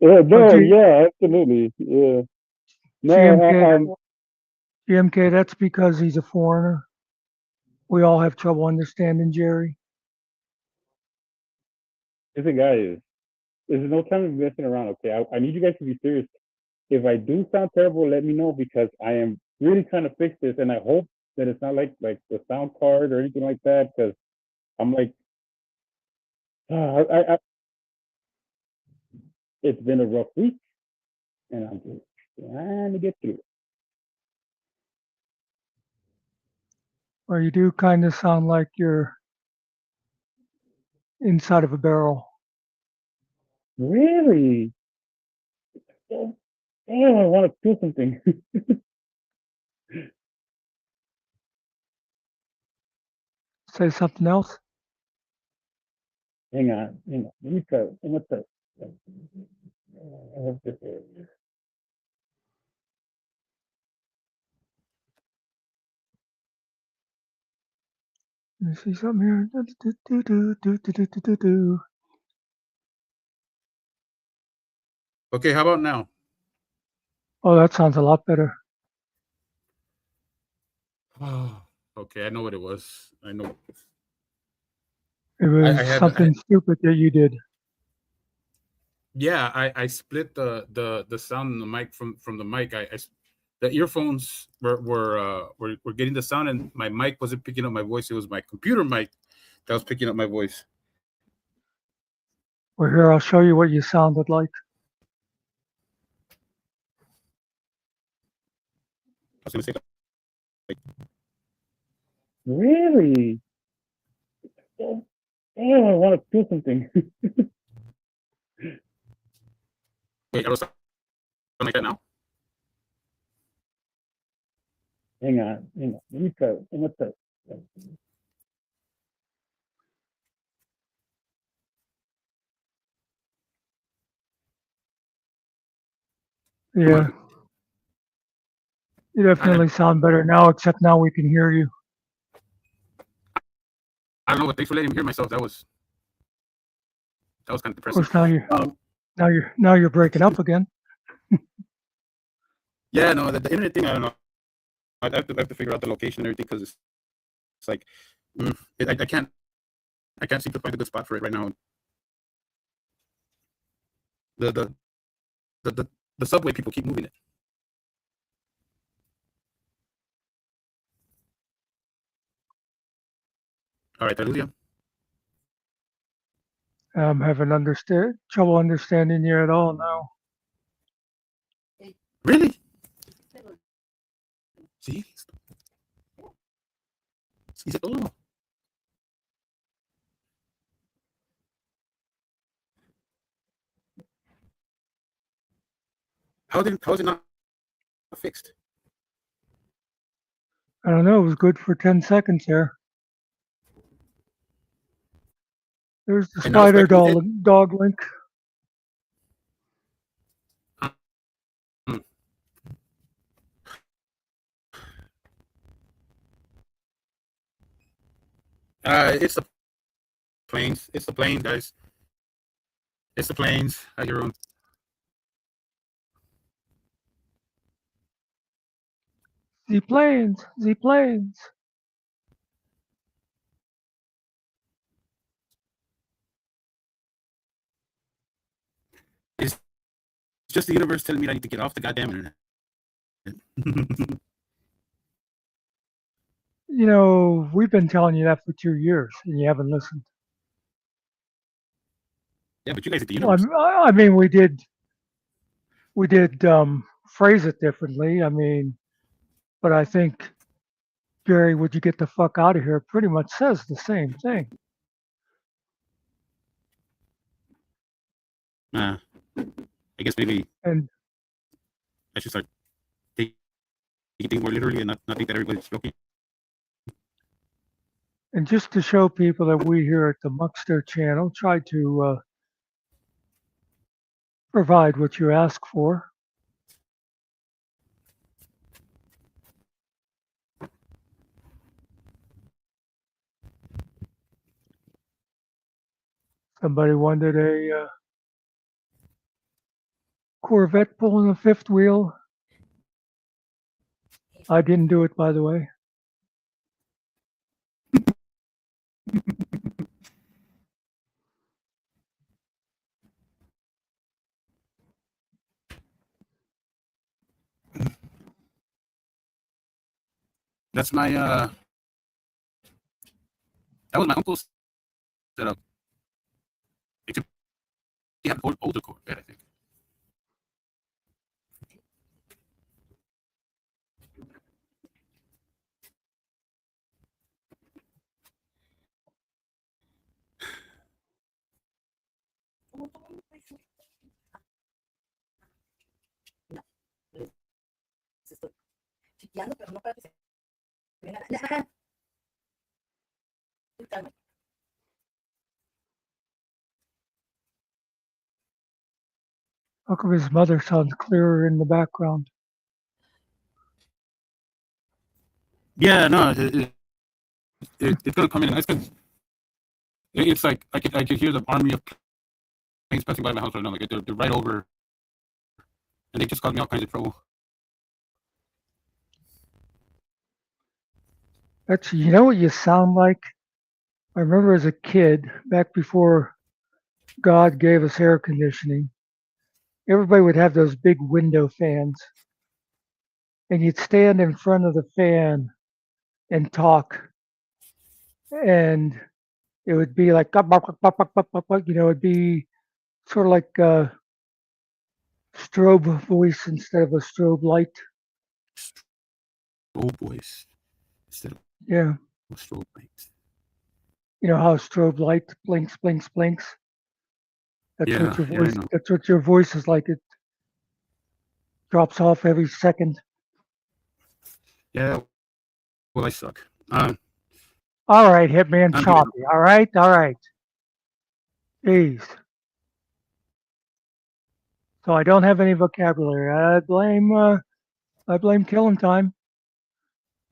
[SPEAKER 3] Oh,
[SPEAKER 6] no, yeah, absolutely. Yeah. No,
[SPEAKER 3] GMK, that's because he's a foreigner. We all have trouble understanding Jerry.
[SPEAKER 6] this guy is. There's no time to be messing around. Okay, I need you guys to be serious. If I do sound terrible, let me know because I am really trying to fix this, and I hope that it's not like the sound card or anything like that. Because I'm like, it's been a rough week, and I'm just trying to get through it.
[SPEAKER 3] Or you do kind of sound like you're inside of a barrel.
[SPEAKER 6] Really? Oh, I want to do something.
[SPEAKER 3] Say something else.
[SPEAKER 6] Hang on. Let me try. Let me try. I have this here.
[SPEAKER 3] Let me see something here.
[SPEAKER 2] Okay, how about now?
[SPEAKER 3] Oh, that sounds a lot better.
[SPEAKER 2] Oh, okay, I know what it was. I know.
[SPEAKER 3] It was
[SPEAKER 2] I had
[SPEAKER 3] something stupid that you did.
[SPEAKER 2] yeah, I split the sound in the mic from the mic. The earphones were getting the sound, and my mic wasn't picking up my voice. It was my computer mic that was picking up my voice.
[SPEAKER 3] Well, here, I'll show you what you sounded like.
[SPEAKER 2] I was gonna say,
[SPEAKER 6] Really? Oh, I want to do something.
[SPEAKER 2] wait, I was sound like that now.
[SPEAKER 6] Hang on. Let me try. Let me try.
[SPEAKER 3] Yeah, you definitely sound better now, except now we can hear you.
[SPEAKER 2] I don't know, but thanks for letting me hear myself. That was kind of
[SPEAKER 3] Of
[SPEAKER 2] depressing.
[SPEAKER 3] course, now you're breaking up again.
[SPEAKER 2] Yeah, no, the internet thing, I don't know. I have to figure out the location and everything because it's like I can't seem to find a good spot for it right now. The the subway people keep moving it. All right, Lulia.
[SPEAKER 3] I'm having trouble understanding you at all now.
[SPEAKER 2] Really? See? He said, "Oh, how is it not fixed?"
[SPEAKER 3] I don't know. It was good for 10 seconds there. There's the
[SPEAKER 2] And now
[SPEAKER 3] spider
[SPEAKER 2] Spectre with it.
[SPEAKER 3] dog link.
[SPEAKER 2] Hmm. It's the planes. It's the plane, guys. It's the planes. I hear them.
[SPEAKER 3] The planes, the planes.
[SPEAKER 2] It's just the universe telling me I need to get off the goddamn internet.
[SPEAKER 3] You know, we've been telling you that for 2 years, and you haven't listened.
[SPEAKER 2] Yeah, but you guys at the
[SPEAKER 3] Well,
[SPEAKER 2] universe.
[SPEAKER 3] I mean, we did phrase it differently. I mean, but I think Jerry, would you get the fuck out of here? Pretty much says the same thing.
[SPEAKER 2] I guess maybe
[SPEAKER 3] And
[SPEAKER 2] I should start taking things more literally and not think that everybody's joking.
[SPEAKER 3] and just to show people that we here at the Muckster channel try to provide what you ask for. Somebody wanted a Corvette pulling a fifth wheel. I didn't do it, by the way.
[SPEAKER 2] That's my that was my uncle's setup. Except he had an older Corvette, I think.
[SPEAKER 3] How come his mother sounds clearer in the background?
[SPEAKER 2] Yeah, no, it's gonna come in nice because it's like I could hear the army of planes passing by my house right now. Like they're right over, and they just caused me all kinds of trouble.
[SPEAKER 3] That's, you know what you sound like? I remember as a kid, back before God gave us air conditioning, everybody would have those big window fans. And you'd stand in front of the fan and talk. And it would be like, you know, it'd be sort of like a strobe voice instead of a strobe light.
[SPEAKER 2] Oh boys, instead of
[SPEAKER 3] Yeah.
[SPEAKER 2] strobe lights.
[SPEAKER 3] You know how a strobe light blinks, blinks, blinks? That's
[SPEAKER 2] Yeah,
[SPEAKER 3] what your
[SPEAKER 2] yeah, I
[SPEAKER 3] voice,
[SPEAKER 2] know.
[SPEAKER 3] that's what your voice is like. It drops off every second.
[SPEAKER 2] Yeah, well, I suck.
[SPEAKER 3] All right, Hitman
[SPEAKER 2] I'm
[SPEAKER 3] Choppy. All right, all right. Jeez. So I don't have any vocabulary. I blame Killing Time.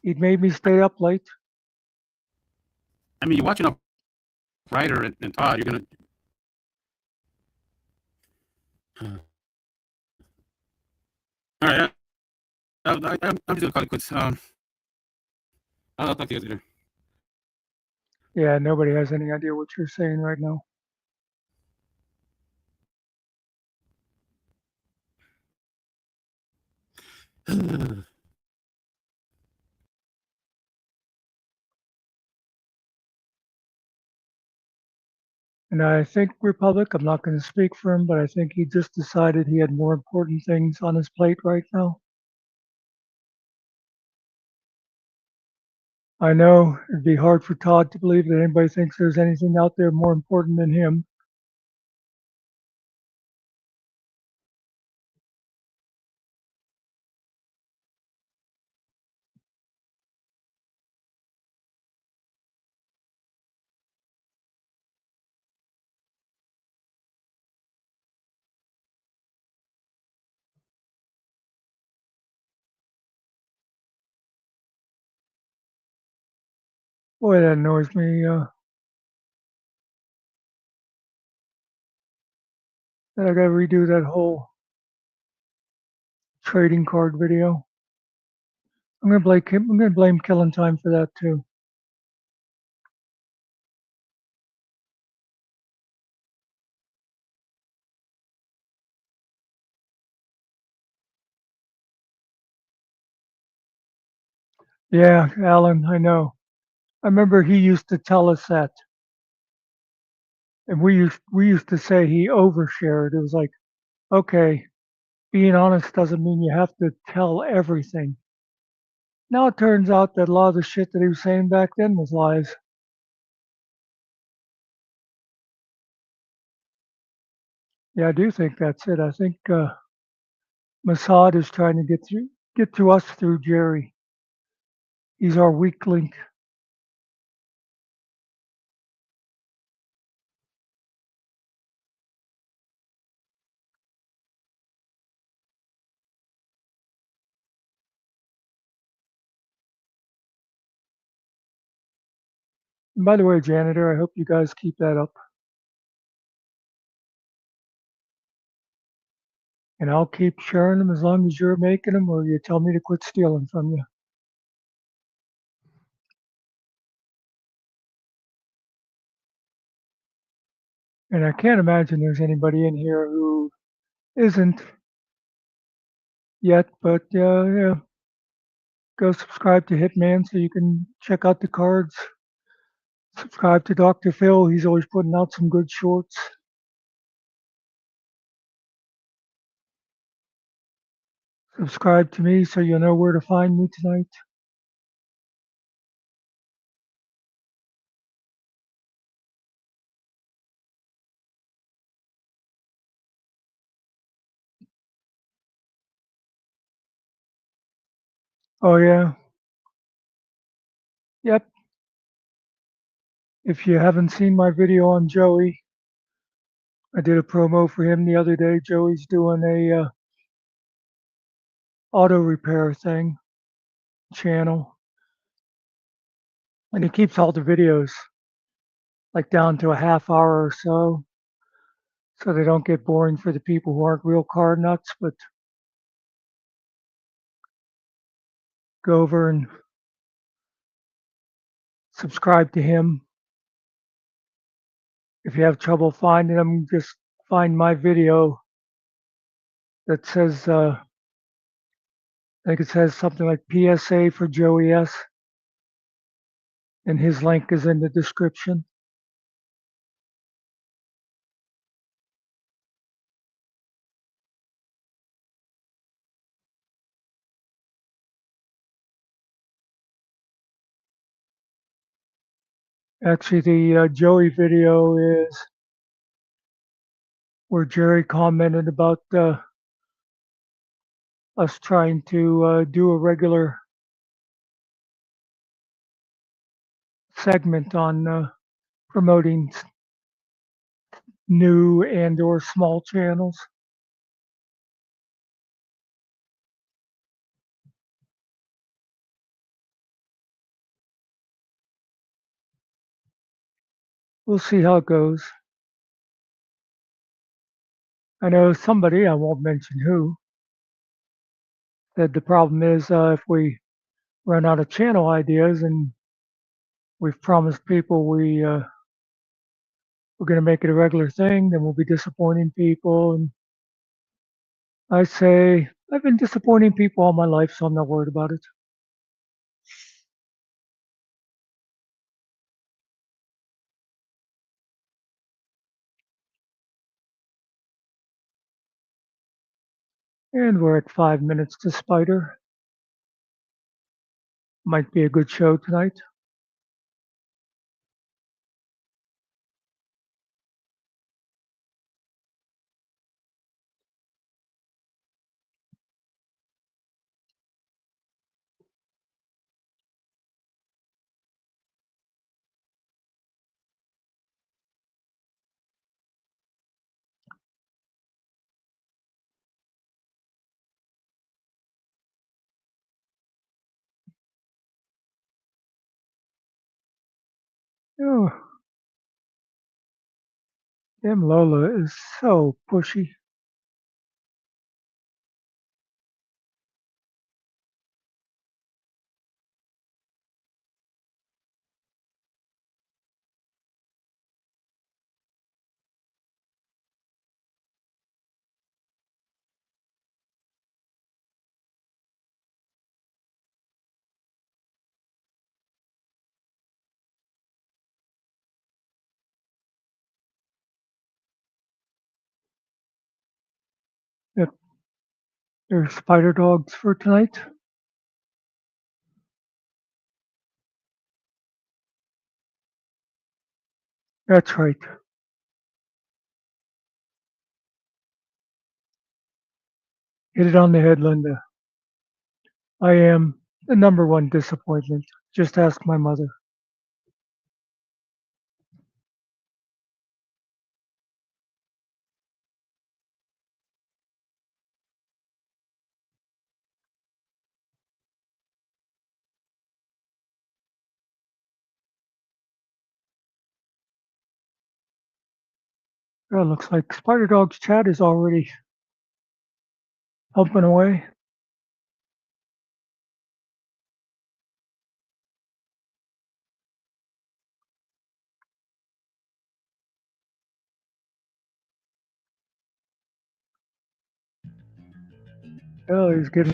[SPEAKER 3] He'd made me stay up late.
[SPEAKER 2] I mean, you're watching a Ryder and Todd. You're gonna. All right, I'm just gonna call it quits. I'll talk to you guys later.
[SPEAKER 3] Yeah, nobody has any idea what you're saying right now. And I think Republic, I'm not going to speak for him, but I think he just decided he had more important things on his plate right now. I know it'd be hard for Todd to believe that anybody thinks there's anything out there more important than him. Boy, that annoys me. That I gotta redo that whole trading card video. I'm gonna blame Killing Time for that too. Yeah, Alan, I know. I remember he used to tell us that, and we used to say he overshared. It was like, okay, being honest doesn't mean you have to tell everything. Now it turns out that a lot of the shit that he was saying back then was lies. Yeah, I do think that's it. I think Mossad is trying to get to us through Jerry. He's our weak link. And by the way, janitor, I hope you guys keep that up. And I'll keep sharing them as long as you're making them or you tell me to quit stealing from you. And I can't imagine there's anybody in here who isn't yet, but yeah, go subscribe to Hitman so you can check out the cards. Subscribe to Dr. Phil. He's always putting out some good shorts. Subscribe to me so you'll know where to find me tonight. Oh, yeah. Yep. If you haven't seen my video on Joey, I did a promo for him the other day. Joey's doing a auto repair thing channel, and he keeps all the videos like down to a half hour or so they don't get boring for the people who aren't real car nuts, but go over and subscribe to him. If you have trouble finding them, just find my video that says, I think it says something like PSA for Joey S. And his link is in the description. Actually, the Joey video is where Jerry commented about us trying to do a regular segment on promoting new and or small channels. We'll see how it goes. I know somebody, I won't mention who, said the problem is if we run out of channel ideas and we've promised people we're going to make it a regular thing, then we'll be disappointing people. And I say, I've been disappointing people all my life, so I'm not worried about it. And we're at 5 minutes to Spider. Might be a good show tonight. Oh, damn Lola is so pushy. Yep, there's spider dogs for tonight. That's right. Hit it on the head, Linda. I am the number one disappointment. Just ask my mother. Oh, looks like Spider Dog's chat is already humping away. Oh, he's getting.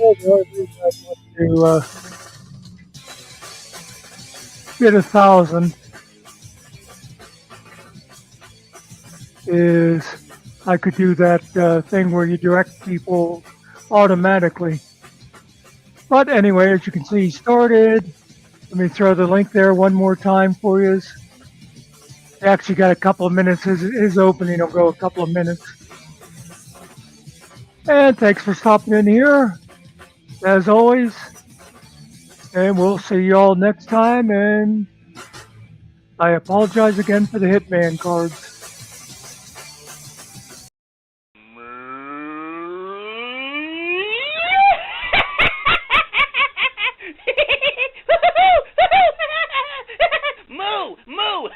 [SPEAKER 3] Oh, the only reason I want to get 1,000 is I could do that thing where you direct people automatically. But anyway, as you can see, he started. Let me throw the link there one more time for you. He actually got a couple of minutes. His opening will go a couple of minutes. And thanks for stopping in here, as always. And we'll see you all next time. And I apologize again for the Hitman cards.
[SPEAKER 7] Moo! Moo!